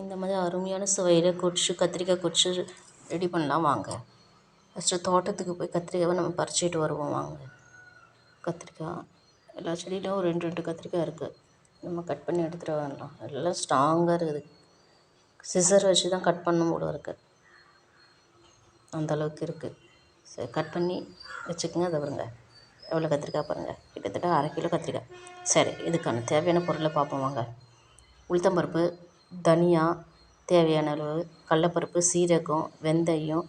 இந்த மாதிரி அருமையான சுவையில் கத்திரிக்காய் கொச்சு ரெடி பண்ணலாம் வாங்க. ஃபஸ்ட்டு தோட்டத்துக்கு போய் கத்திரிக்காவை நம்ம பறிச்சுட்டு வருவோம் வாங்க. கத்திரிக்காய் எல்லா செடியிலும் ஒரு 2 கத்திரிக்காய் இருக்குது. நம்ம கட் பண்ணி எடுத்துகிட்டு வரலாம். எல்லாம் ஸ்ட்ராங்காக இருக்குது. சிசர் வச்சு தான் கட் பண்ணும் போல இருக்குது. அந்தளவுக்கு இருக்குது. சரி, கட் பண்ணி வச்சுக்கோங்க. அதை பாருங்க எவ்வளோ கத்திரிக்காய் பாருங்கள். கிட்டத்தட்ட 1/2 கிலோ கத்திரிக்காய். சரி, இதுக்கான தேவையான பொருளை பார்ப்போம் வாங்க. உளுத்தம்பருப்பு, தனியா தேவையான அளவு, கடலப்பருப்பு, சீரகம், வெந்தயம்,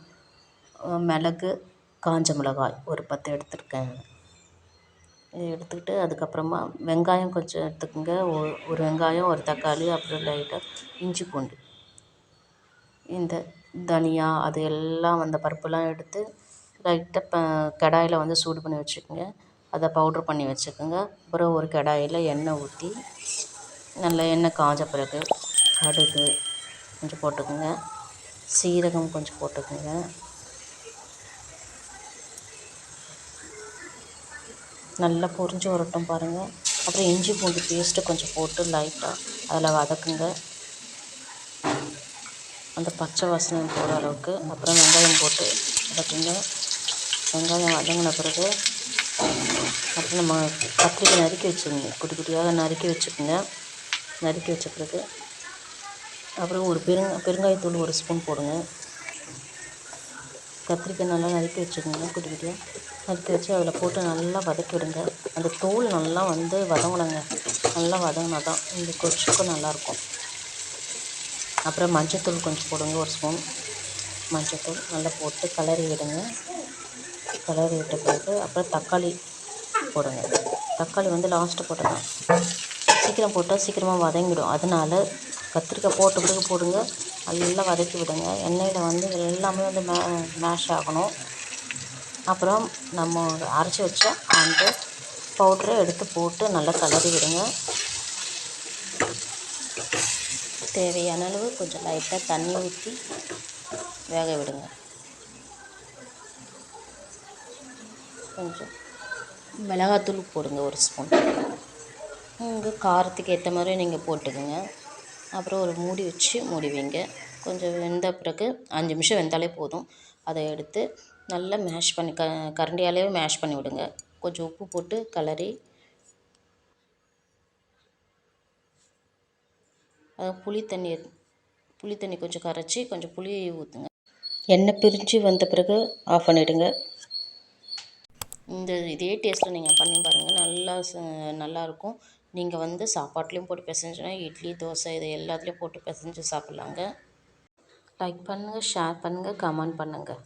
மிளகு, காஞ்ச மிளகாய் ஒரு 10 எடுத்துருக்கேன். இதை எடுத்துக்கிட்டு அதுக்கப்புறமா வெங்காயம் கொஞ்சம் எடுத்துக்கோங்க. ஒரு வெங்காயம், ஒரு தக்காளி, அப்புறம் லைட்டாக இஞ்சி பூண்டு. இந்த தனியா அது எல்லாம் அந்த பருப்புலாம் எடுத்து லைட்டாக கடாயில் வந்து சூடு பண்ணி வச்சுக்கோங்க. அதை பவுட்ரு பண்ணி வச்சுக்கோங்க. அப்புறம் ஒரு கடாயில் எண்ணெய் ஊற்றி நல்லா எண்ணெய் காஞ்ச பிறகு கடுகு கொஞ்சம் போட்டுக்கோங்க. சீரகம் கொஞ்சம் போட்டுக்கோங்க. நல்லா பொரிஞ்சு வரட்டும் பாருங்கள். அப்புறம் இஞ்சி பூண்டு பேஸ்ட்டு கொஞ்சம் போட்டு லைட்டாக அதில் வதக்குங்க, அந்த பச்சை வாசனை போகிற அளவுக்கு. அப்புறம் வெங்காயம் போட்டு வதக்குங்க. வெங்காயம் வதங்கின பிறகு அப்புறம் நம்ம கத்திரிக்காய் நறுக்கி வச்சுக்கோங்க. குட்டி குட்டியாக நறுக்கி வச்சுக்கோங்க. நறுக்கி வச்ச பிறகு அப்புறம் ஒரு பெருங்காயத்தூள் 1 ஸ்பூன் போடுங்க. கத்திரிக்காய் நல்லா நறுக்கி வச்சுக்கோங்க. குட்டி குட்டியாக நறுக்கி வச்சு அதில் போட்டு நல்லா வதக்கி விடுங்க. அந்த தோல் நல்லா வந்து வதங்கணுங்க. நல்லா வதங்கினா தான் இந்த கொச்சுக்கும் நல்லாயிருக்கும். அப்புறம் மஞ்சத்தூள் கொஞ்சம் போடுங்க. 1 ஸ்பூன் மஞ்சத்தூள் நல்லா போட்டு கிளறி விடுங்க. கிளறி விட்ட பிறகு அப்புறம் தக்காளி போடுங்க. தக்காளி வந்து லாஸ்ட்டு போட்டலாம். சீக்கிரம் போட்டால் சீக்கிரமாக வதங்கிடும். அதனால் கத்திரிக்காய் போட்ட பிறகு போடுங்க. நல்லா வதக்கி விடுங்க. எண்ணெயில் வந்து எல்லாமே வந்து மேஷ் ஆகணும். அப்புறம் நம்ம அரைச்சி வச்ச அந்த பவுட்ரை எடுத்து போட்டு நல்லா கிளறி விடுங்க. தேவையான அளவு கொஞ்சம் லைட்டாக தண்ணி ஊற்றி வேக விடுங்க. கொஞ்சம் மிளகாத்தூள் போடுங்க. 1 ஸ்பூன். உங்கள் காரத்துக்கு ஏற்ற மாதிரி நீங்கள் போட்டுக்கோங்க. அப்புறம் ஒரு மூடி வச்சு மூடி வைங்க. கொஞ்சம் வெந்த பிறகு 5 நிமிஷம் வெந்தாலே போதும். அதை எடுத்து நல்லா மேஷ் பண்ணி கரண்டியாலே மேஷ் பண்ணி விடுங்க. கொஞ்சம் உப்பு போட்டு கிளறி புளி தண்ணி கொஞ்சம் கரைச்சி கொஞ்சம் புளி ஊற்றுங்க. எண்ணெய் பிரிஞ்சு வந்த பிறகு ஆஃப் பண்ணிவிடுங்க. இதே டேஸ்ட்டில் நீங்கள் பண்ணி பாருங்கள். நல்லாயிருக்கும். நீங்கள் வந்து சாப்பாட்லேயும் போட்டு பிசைஞ்சுனா இட்லி, தோசை இது எல்லாத்துலேயும் போட்டு பிசைஞ்சு சாப்பிட்லாங்க. லைக் பண்ணுங்கள், ஷேர் பண்ணுங்கள், கமெண்ட் பண்ணுங்கள்.